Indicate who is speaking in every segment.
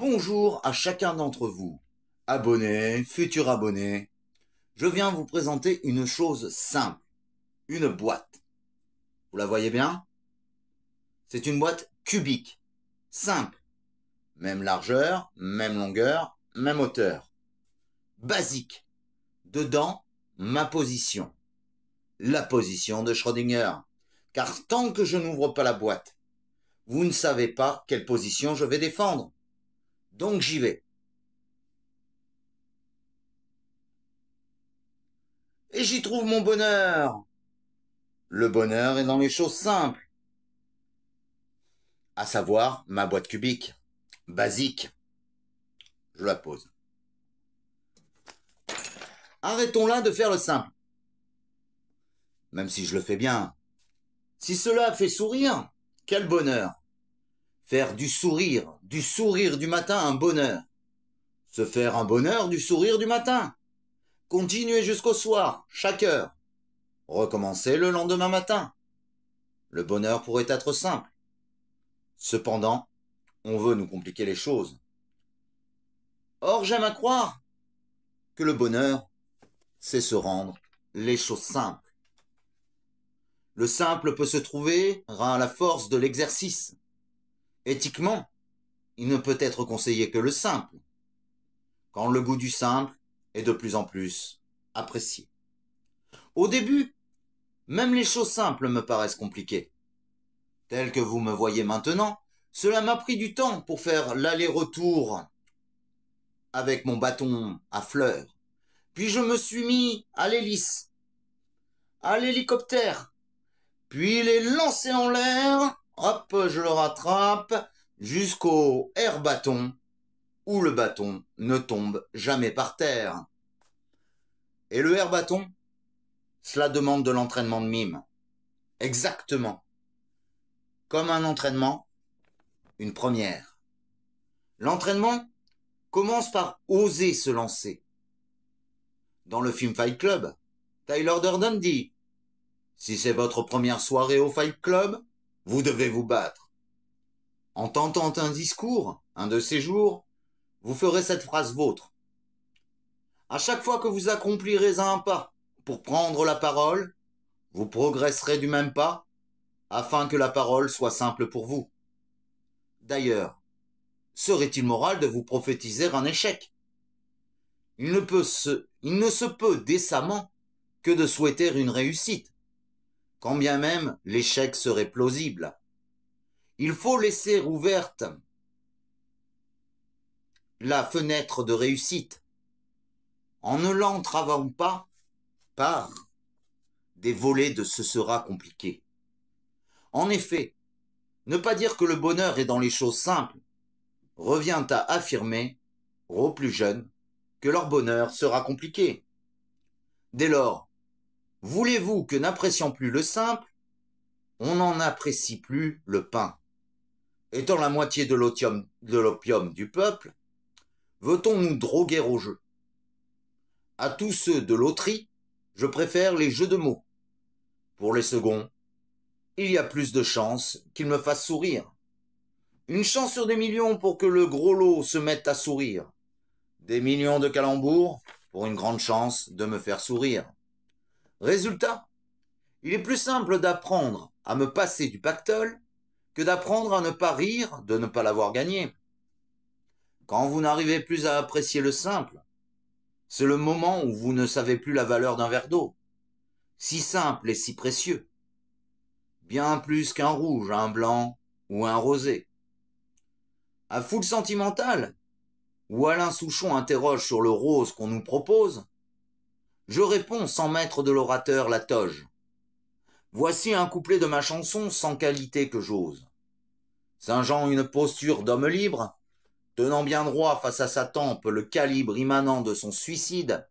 Speaker 1: Bonjour à chacun d'entre vous, abonnés, futurs abonnés. Je viens vous présenter une chose simple, une boîte. Vous la voyez bien? C'est une boîte cubique, simple, même largeur, même longueur, même hauteur. Basique. Dedans, ma position. La position de Schrödinger. Car tant que je n'ouvre pas la boîte, vous ne savez pas quelle position je vais défendre. Donc j'y vais. Et j'y trouve mon bonheur. Le bonheur est dans les choses simples. À savoir ma boîte cubique. Basique. Je la pose. Arrêtons là de faire le simple. Même si je le fais bien. Si cela fait sourire, quel bonheur. Faire du sourire du matin un bonheur. Se faire un bonheur du sourire du matin. Continuer jusqu'au soir, chaque heure. Recommencer le lendemain matin. Le bonheur pourrait être simple. Cependant, on veut nous compliquer les choses. Or, j'aime à croire que le bonheur, c'est se rendre les choses simples. Le simple peut se trouver à la force de l'exercice. Éthiquement, il ne peut être conseillé que le simple, quand le goût du simple est de plus en plus apprécié. Au début, même les choses simples me paraissent compliquées. Tel que vous me voyez maintenant, cela m'a pris du temps pour faire l'aller-retour avec mon bâton à fleurs. Puis je me suis mis à l'hélice, à l'hélicoptère, puis les lancer en l'air, hop, je le rattrape, jusqu'au air-bâton, où le bâton ne tombe jamais par terre. Et le air-bâton, cela demande de l'entraînement de mime. Exactement. Comme un entraînement, une première. L'entraînement commence par oser se lancer. Dans le film Fight Club, Tyler Durden dit « Si c'est votre première soirée au Fight Club, vous devez vous battre. » En tentant un discours, un de ces jours, vous ferez cette phrase vôtre. À chaque fois que vous accomplirez un pas pour prendre la parole, vous progresserez du même pas afin que la parole soit simple pour vous. D'ailleurs, serait-il moral de vous prophétiser un échec? Il ne se peut décemment que de souhaiter une réussite, quand bien même l'échec serait plausible. Il faut laisser ouverte la fenêtre de réussite, en ne l'entravant pas par des volets de ce sera compliqué. En effet, ne pas dire que le bonheur est dans les choses simples revient à affirmer, aux plus jeunes, que leur bonheur sera compliqué. Dès lors, voulez-vous que n'appréciant plus le simple, on n'en apprécie plus le pain? Étant la moitié de l'opium du peuple, veut-on nous droguer au jeu? À tous ceux de loterie, je préfère les jeux de mots. Pour les seconds, il y a plus de chances qu'ils me fassent sourire. Une chance sur des millions pour que le gros lot se mette à sourire. Des millions de calembours pour une grande chance de me faire sourire. Résultat, il est plus simple d'apprendre à me passer du pactole que d'apprendre à ne pas rire de ne pas l'avoir gagné. Quand vous n'arrivez plus à apprécier le simple, c'est le moment où vous ne savez plus la valeur d'un verre d'eau, si simple et si précieux, bien plus qu'un rouge, un blanc ou un rosé. À Foule Sentimentale, où Alain Souchon interroge sur le rose qu'on nous propose, je réponds sans mettre de l'orateur la toge. Voici un couplet de ma chanson sans qualité que j'ose. Singeant une posture d'homme libre, tenant bien droit face à sa tempe le calibre immanent de son suicide,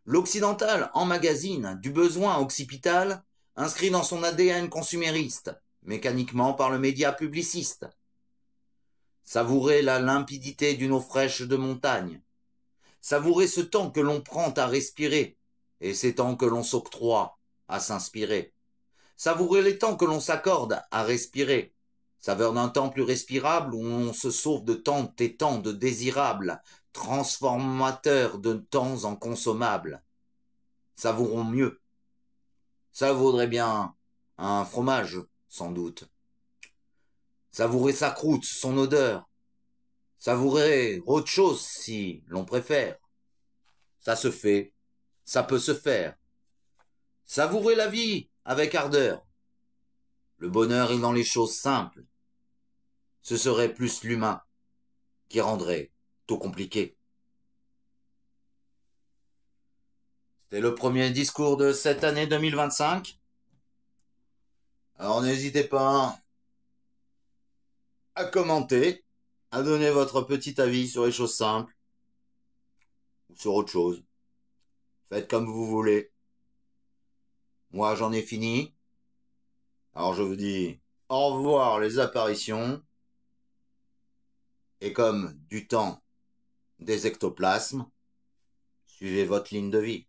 Speaker 1: l'occidental emmagasine du besoin occipital inscrit dans son ADN consumériste, mécaniquement par le média publiciste. Savourez la limpidité d'une eau fraîche de montagne. Savourez ce temps que l'on prend à respirer et ces temps que l'on s'octroie à s'inspirer. Savourez les temps que l'on s'accorde à respirer Saveur d'un temps plus respirable où on se sauve de tant et tant de désirables, transformateurs de temps en consommables. Savourons mieux. Ça vaudrait bien un fromage, sans doute. Savourer sa croûte, son odeur. Savourer autre chose si l'on préfère. Ça se fait, ça peut se faire. Savourer la vie avec ardeur. Le bonheur est dans les choses simples. Ce serait plus l'humain qui rendrait tout compliqué. C'était le premier discours de cette année 2025. Alors n'hésitez pas à commenter, à donner votre petit avis sur les choses simples ou sur autre chose. Faites comme vous voulez. Moi, j'en ai fini. Alors je vous dis au revoir les apparitions. Et comme du temps des ectoplasmes, suivez votre ligne de vie.